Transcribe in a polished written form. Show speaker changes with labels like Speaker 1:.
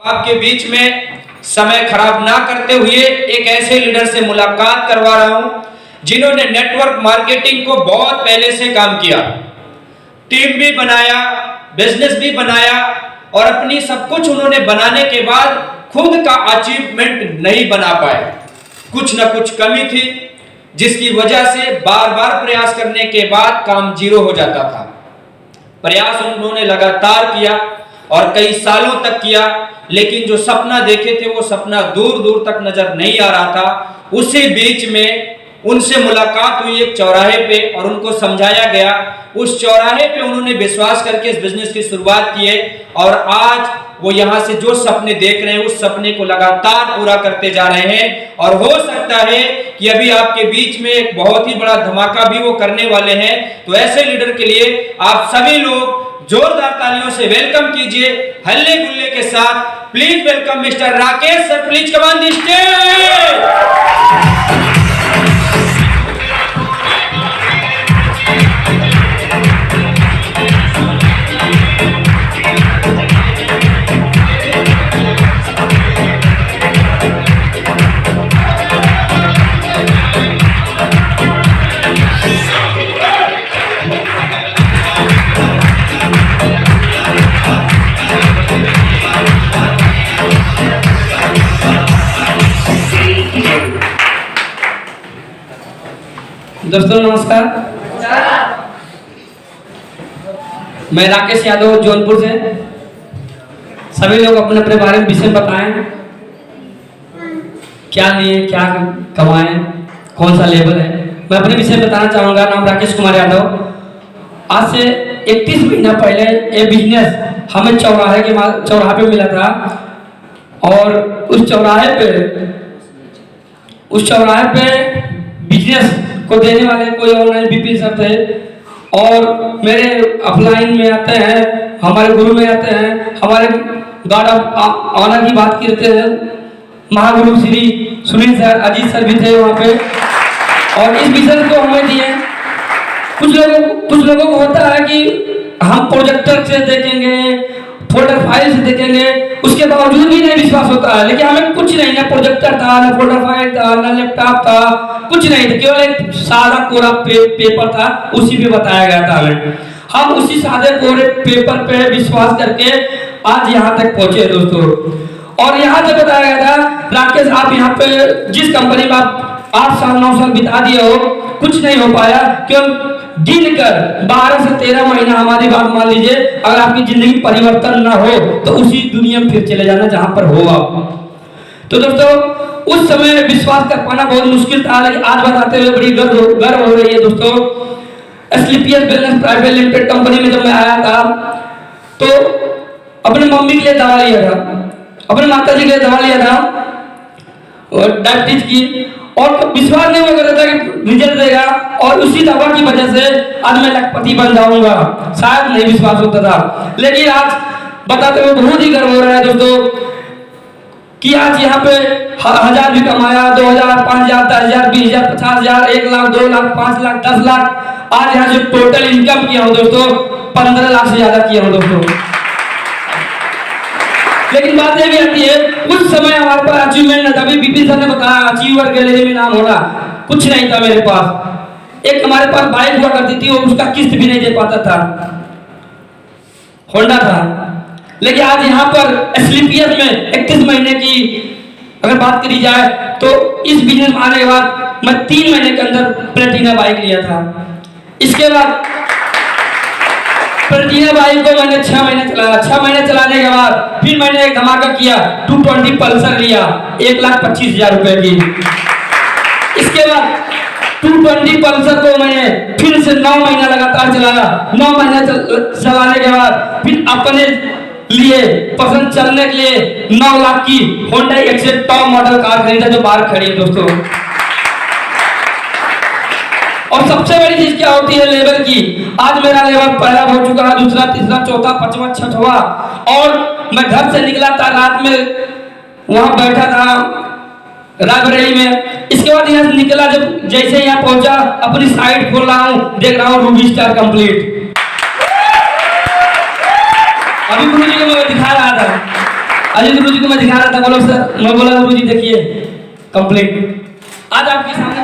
Speaker 1: आपके बीच में समय खराब ना करते हुए एक ऐसे लीडर से मुलाकात करवा रहा हूं जिन्होंने नेटवर्क मार्केटिंग को बहुत पहले से काम किया, टीम भी बनाया, बिजनेस भी बनाया और अपनी सब कुछ उन्होंने बनाने के बाद खुद का अचीवमेंट नहीं बना पाए। कुछ ना कुछ कमी थी जिसकी वजह से बार बार प्रयास करने के बाद काम जीरो हो जाता था। प्रयास उन्होंने लगातार किया और कई सालों तक किया, लेकिन जो सपना देखे थे वो सपना दूर दूर तक नजर नहीं आ रहा था। उसी बीच में उनसे मुलाकात हुई एक चौराहे पे और उनको समझाया गया। उस चौराहे पे उन्होंने विश्वास करके इस बिजनेस की शुरुआत की है और आज वो यहाँ से जो सपने देख रहे हैं उस सपने को लगातार पूरा करते जा रहे हैं। और हो सकता है कि अभी आपके बीच में एक बहुत ही बड़ा धमाका भी वो करने वाले हैं। तो ऐसे लीडर के लिए आप सभी लोग जोरदार तालियों से वेलकम कीजिए, हल्ले गुल्ले के साथ। Please welcome mister Rakesh sir, please come on the stage.
Speaker 2: दोस्तों नमस्कार, मैं राकेश यादव जौनपुर से। सभी लोग अपने अपने बारे में विषय बताएं, क्या लिए, क्या कमाएं, कौन सा लेवल है। मैं अपने विषय बताना चाहूँगा। नाम राकेश कुमार यादव। आज से 31 महीना पहले ये बिजनेस हमें चौराहे पे मिला था और उस चौराहे पे बिजनेस को देने वाले कोई ऑनलाइन बीपी सर थे और मेरे ऑफलाइन में आते हैं, हमारे गुरु में आते हैं, हमारे गॉड ऑफ ऑनर की बात करते हैं, महागुरु श्री सुनील सर, अजीत सर भी थे वहाँ पे और इस बिजनेस को हमें दिए। कुछ लोगों को होता है कि हम प्रोजेक्टर से देखेंगे, फोल्डर फाइल से देखेंगे, उसके बावजूद भी नहीं विश्वास होता है। लेकिन हमें कुछ नहीं, ना प्रोजेक्टर था, ना फोल्डर फाइल था, ना लैपटॉप था, कुछ नहीं था, केवल एक सादा कोरा पेपर था, उसी पे बताया गया था हमें। हम उसी सादे कोरे पेपर पे विश्वास करके आज यहाँ तक पहुंचे दोस्तों। और यहाँ से बताया गया था राकेश आप यहाँ पे जिस कंपनी में आप 8 साल 9 साल बिता दिए हो, कुछ नहीं हो पाया, केवल गिनकर 12 से 13 महीना हमारी बात मान लीजिए। अगर आपकी जिंदगी परिवर्तन ना हो तो उसी दुनिया में फिर चले जाना जहां पर हो आप। तो दोस्तों उस समय विश्वास कर पाना बहुत मुश्किल था, लेकिन आज बताते हुए बड़ी गर्व हो रही है दोस्तों। एसलीपीएस बिजनेस प्राइवेट लिमिटेड कंपनी में जब मैं आया था तो अपनी मम्मी के लिए दवा लिया था, अपने माता जी के लिए दवा लिया था और डायबिटीज की, और विश्वास नहीं हो रहा था कि रिजल्ट देगा और उसी दवा की वजह से आज मैं लखपति बन जाऊंगा, शायद नहीं विश्वास होता था। लेकिन आज बताते हुए बहुत ही गर्व हो रहा है दोस्तों कि आज यहाँ पे 1000 भी कमाया, 2000, 5000, 10000, 20000, 50000, 1 लाख, 2 लाख, 5 लाख, 10 लाख, आज यहाँ से टोटल इनकम किया हूँ दोस्तों 15 लाख से ज्यादा किया हूँ दोस्तों। लेकिन बात यह भी आती है, उस समय हमारे पास अचीवमेंट न था। अभी बीपी सर ने बताया अचीवर गैलरी में नाम होना, कुछ नहीं था मेरे पास। एक हमारे पास बाइक हुआ करती थी, और उसका किस्त भी नहीं दे पाता था, होंडा था। लेकिन आज यहाँ पर एसलीपीएस में 31 महीने की अगर बात करी जाए तो इस बिजनेस में आने के बाद मैं 3 महीने के अंदर प्लेटिना बाइक लिया था। इसके बाद प्लेटिना बाइक को मैंने 6 महीने चलाया। 6 महीने चलाने के बाद फिर मैंने एक धमाका किया, 220 पल्सर लिया 1,25,000 रुपए की। इसके बाद 220 पल्सर को मैंने फिर से 9 महीना लगातार चलाया। 9 महीने चलाने के बाद फिर अपने लिए पसंद चलने के लिए 9 लाख की Honda Excel top model car खरीदा जो बाहर खड़ी है दोस्तों। और सबसे बड़ी चीज क्या होती है लेवल की। आज मेरा लेवल पहला हो चुका है, दूसरा, तीसरा, चौथा, पांचवा, छठवा, और मैं घर से निकला था रात में, वहां बैठा था रायबरेली में। इसके बाद यहाँ से निकला, जब जैसे यहाँ पहुंचा अपनी साइट खोल रहा हूँ, देख रहा हूँ रूबी स्टार कंप्लीट। अभी गुरु जी को मैं दिखा रहा था अजीत गुरु जी को मैं दिखा रहा था, बोलो सर, मैं बोला गुरु जी देखिए कंप्लीट। आज आपके सामने